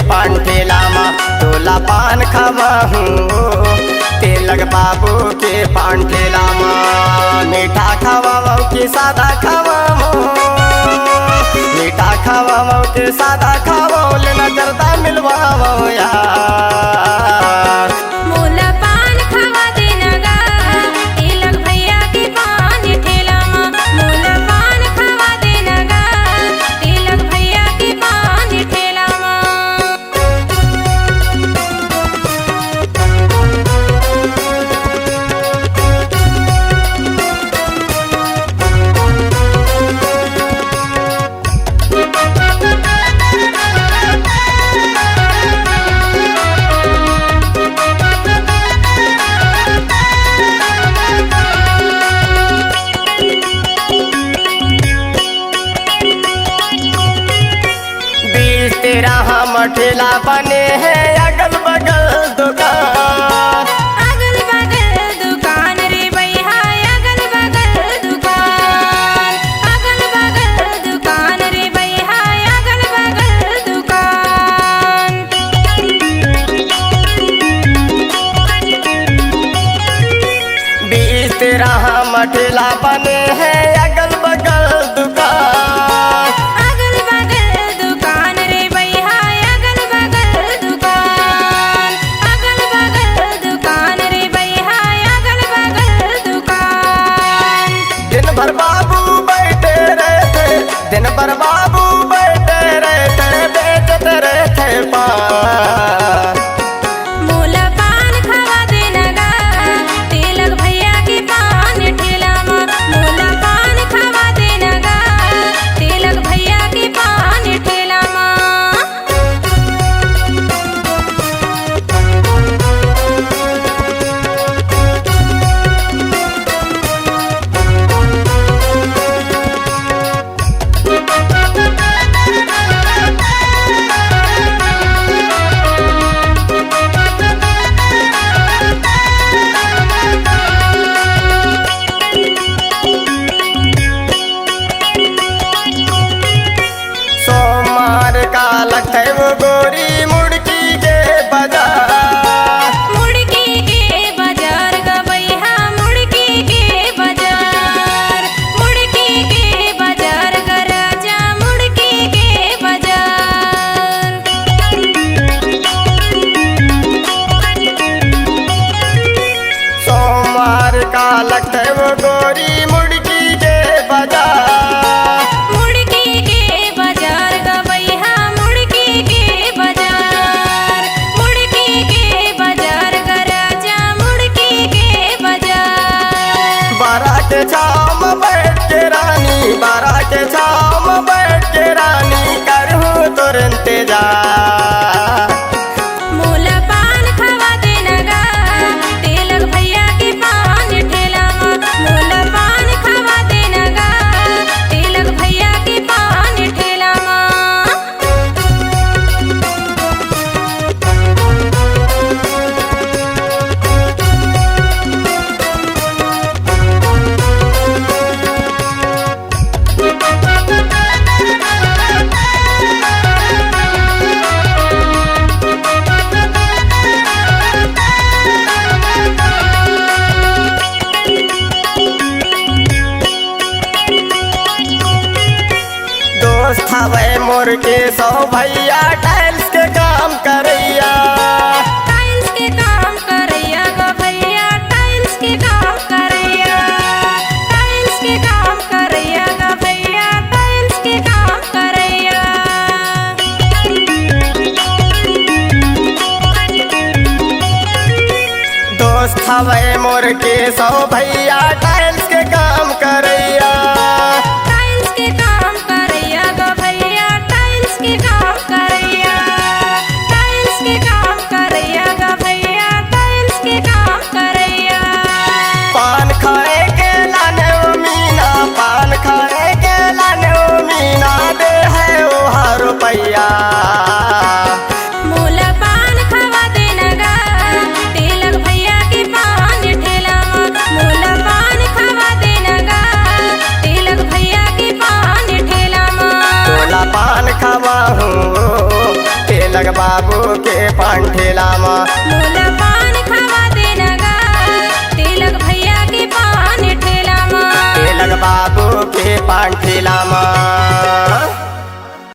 पान ठेला मा तोला पान खवाहू तिलक बाबू के पान ठेला मा मीठा खवाओ कि सादा खवाओ मीठा खवाओ कि सादा खवाओ लेना जरदा मिलवाओ यार मोला पान खवा देना गा तिलक भैया के पान ठेला मा मोला पान खवा देना गा तिलक भैया के पान ठेला मा तेरा हम ठेला बने हैं अगल बगल दुकान अगल बगल दुकान रे भैया अगल बगल दुकान अगल बगल दुकान रे भैया अगल बगल दुकान बीस तेरा हम ठेला बने हैं अगल बगल दुकान अगल बगल दुकान रे भैया अगल बगल दुकान अगल बगल दुकान रे भैया अगल बगल दुकान दिन भर बाबू बैठे रहते दिन भर बाबू बैठे रहते बेचते रहते पान मोला पान खवा देना गा तिलक भैया के पान ठेला मा मोला पान खवा देना गा तिलक भैया के पान ठेला मा सोमवार का लगता है वो गोरी मुड़की के बाजार मुड़की के बाजार गा भैया मुड़की के बाजार मुड़की के बाजार गा राजा मुड़की के बाजार सोमवार का लगता है वो गोरी मुड़की के बाजार मुड़की के बाजार गा भैया मुड़की के बाजार मुड़की के बाजार गा राजा मुड़की के बाजार बारह के छाव में बैठ के रानी बारह के छाव में बैठ के रानी करूँ तुरंत जा मोला पान खवा देना गा तिलक भैया के पान ठेला मा मोला पान खवा देना गा तिलक भैया के पान ठेला मा दोस्त हवे मोर के सौ भैया टाइल्स के काम करैया टाइल्स के काम करैया गा भैया टाइल्स के काम करैया टाइल्स के काम करैया गा भैया टाइल्स के काम करैया दोस्त हवे मोर के सौ भैया टाइल्स के काम करैया टाइल्स के काम करैया गा भैया टाइल्स के काम करैया टाइल्स के काम करैया गा भैया टाइल्स के काम करैया पान खाए के लाने ओ मीना पान खाए के लाने ओ मीना दे है ओ हर रुपैया मोला पान खवा देना गा तिलक भैया के पान ठेला मा मोला पान पान ठेला